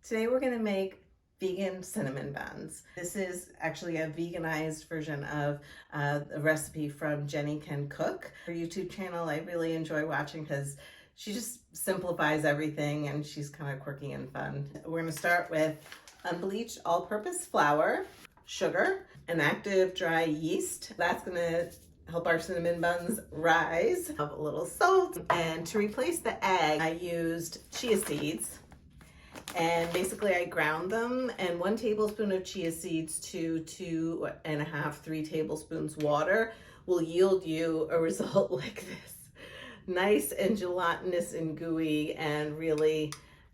Today we're going to make vegan cinnamon buns. This is actually a veganized version of a recipe from Jenny Can Cook. Her YouTube channel I really enjoy watching because she just simplifies everything and she's kind of quirky and fun. We're going to start with unbleached all-purpose flour, sugar, an active dry yeast. That's going to help our cinnamon buns rise. A little salt, and to replace the egg I used chia seeds. And basically I ground them, and 1 tablespoon of chia seeds to 2.5, 3 tablespoons water will yield you a result like this. Nice and gelatinous and gooey, and really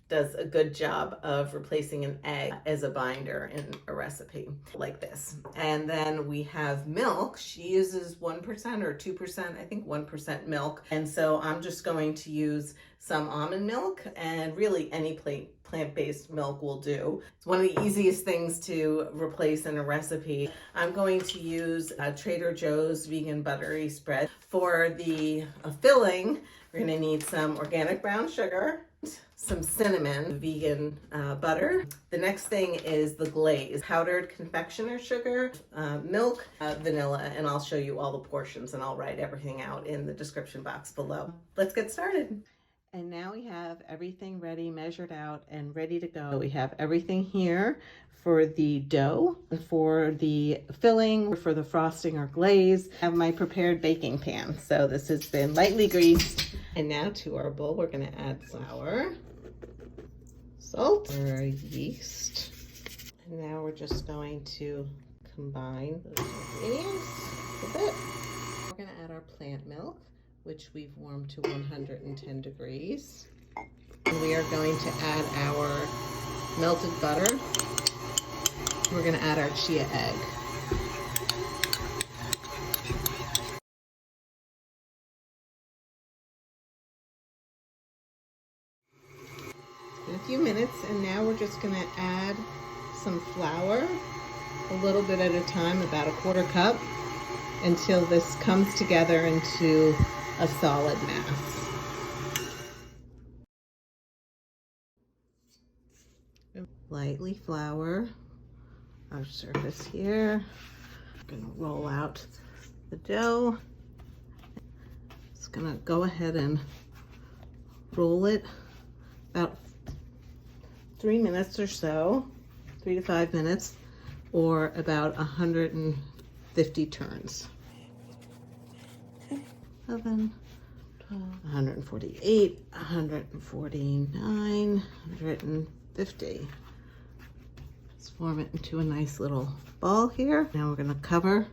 does a good job of replacing an egg as a binder in a recipe like this. And then we have milk. She uses 1% or 2%, I think 1% milk. And so I'm just going to use some almond milk, and really any plant-based milk will do. It's one of the easiest things to replace in a recipe. I'm going to use Trader Joe's vegan buttery spread. For the filling, we're gonna need some organic brown sugar, some cinnamon, vegan butter. The next thing is the glaze, powdered confectioner sugar, milk, vanilla, and I'll show you all the portions, and I'll write everything out in the description box below. Let's get started. And now we have everything ready, measured out, and ready to go. We have everything here for the dough, for the filling, for the frosting or glaze. I have my prepared baking pan. So this has been lightly greased. And now to our bowl, we're gonna add flour, salt, or yeast. And now we're just going to combine those ingredients a bit. We're gonna add our plant milk, which we've warmed to 110 degrees. And we are going to add our melted butter. We're gonna add our chia egg. In a few minutes, and now we're just gonna add some flour, a little bit at a time, about 1/4 cup, until this comes together into a solid mass. Lightly flour our surface here. I'm gonna roll out the dough. Just gonna go ahead and roll it about 3 minutes or so, 3 to 5 minutes, or about 150 turns. 11, 12, 148, 149, 150. Let's form it into a nice little ball here. Now we're gonna cover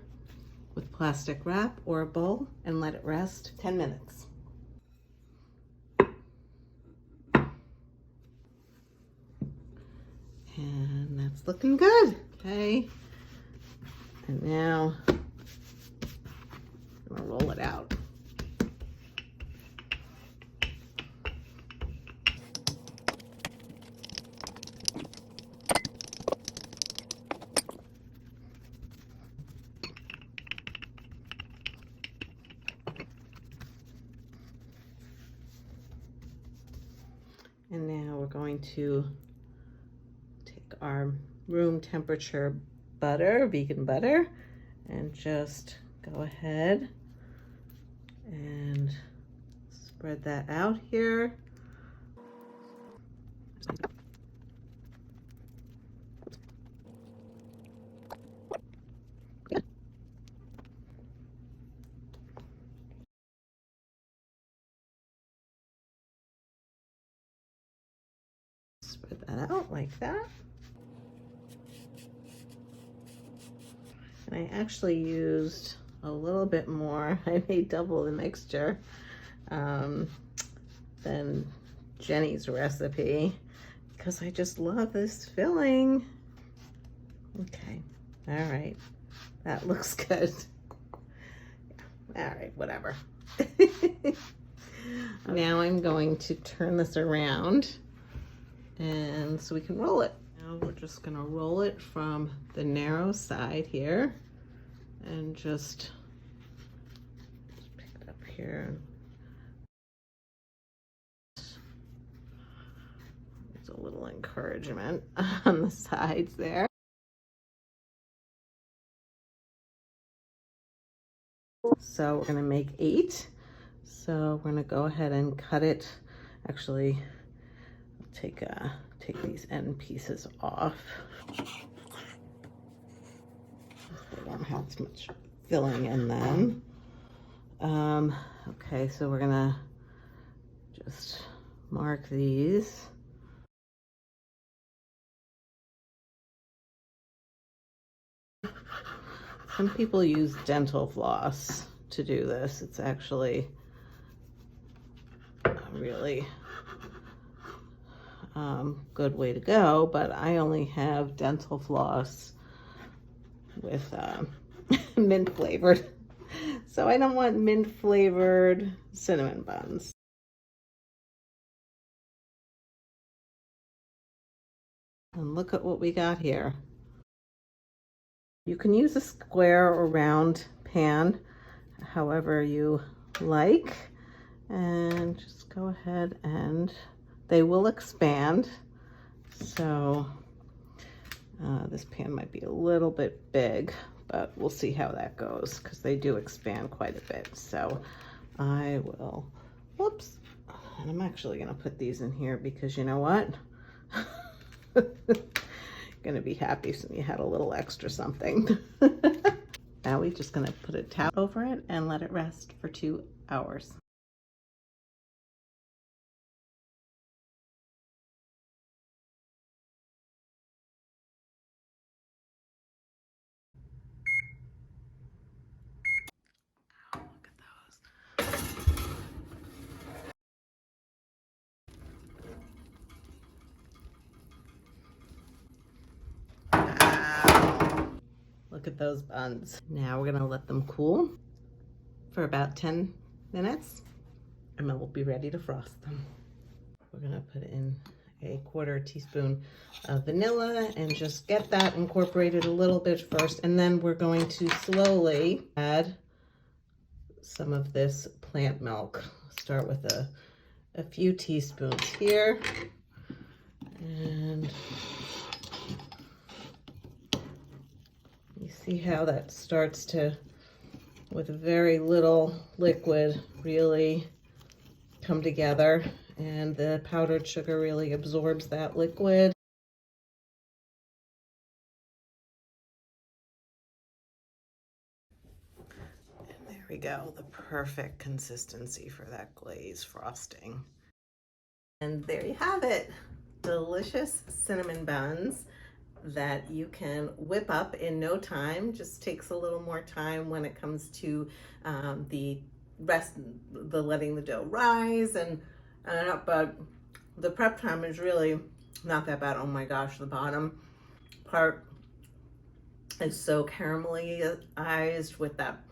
with plastic wrap or a bowl and let it rest 10 minutes. And that's looking good, okay? And now I'm gonna roll it out. And now we're going to take our room temperature butter, vegan butter, and just go ahead and spread that out here. Spread that out like that. And I actually used a little bit more. I made double the mixture than Jenny's recipe because I just love this filling. Okay, all right, that looks good. All right, whatever. Now I'm going to turn this around, and so we can roll it. Now we're just gonna roll it from the narrow side here and just pick it up here. a little encouragement on the sides there. So we're gonna make 8. So we're gonna go ahead and cut it. Actually, take these end pieces off. They don't have as much filling in them. Okay, so we're gonna just mark these. Some people use dental floss to do this. It's actually a really good way to go, but I only have dental floss with mint flavored. So I don't want mint flavored cinnamon buns. And look at what we got here. You can use a square or round pan, however you like, and just go ahead and they will expand. So this pan might be a little bit big, but we'll see how that goes because they do expand quite a bit. So I will, whoops, and I'm actually gonna put these in here because you know what? Gonna be happy so you had a little extra something. Now we're just gonna put a towel over it and let it rest for 2 hours. Oh, look at those. Wow. Look at those buns. Now we're gonna let them cool for about 10 minutes and then we'll be ready to frost them. We're gonna put in a 1/4 teaspoon of vanilla and just get that incorporated a little bit first, and then we're going to slowly add some of this plant milk. Start with a few teaspoons here, and you see how that starts to, with very little liquid, really come together, and the powdered sugar really absorbs that liquid. And there we go, the perfect consistency for that glaze frosting. And there you have it, delicious cinnamon buns that you can whip up in no time. Just takes a little more time when it comes to the letting the dough rise, but the prep time is really not that bad. Oh my gosh, the bottom part is so caramelized with that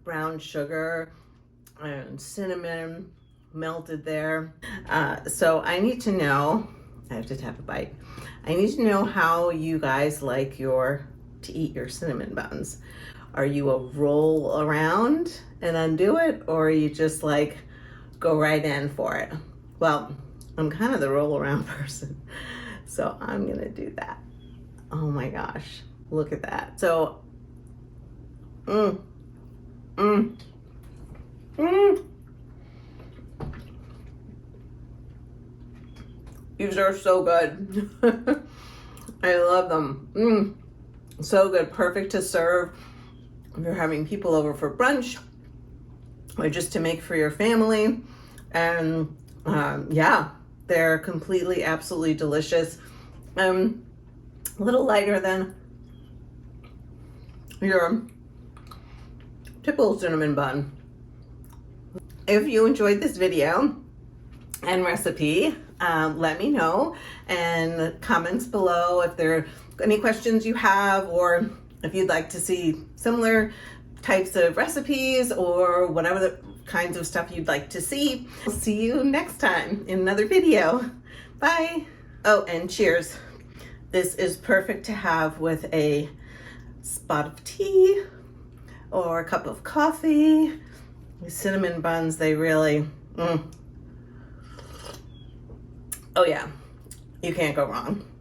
brown sugar and cinnamon melted there. So I need to know, I have to have a bite. I need to know how you guys like to eat your cinnamon buns. Are you a roll around and undo it, or are you just like go right in for it? Well, I'm kind of the roll around person, so I'm gonna do that. Oh my gosh, look at that. So, these are so good. I love them. So good, perfect to serve if you're having people over for brunch or just to make for your family. And yeah, they're completely, absolutely delicious. A little lighter than your typical cinnamon bun. If you enjoyed this video and recipe, let me know in comments below if there are any questions you have, or if you'd like to see similar types of recipes or whatever the kinds of stuff you'd like to see. I'll see you next time in another video. Bye. Oh, and cheers. This is perfect to have with a spot of tea or a cup of coffee. These cinnamon buns, they really, oh yeah, You can't go wrong.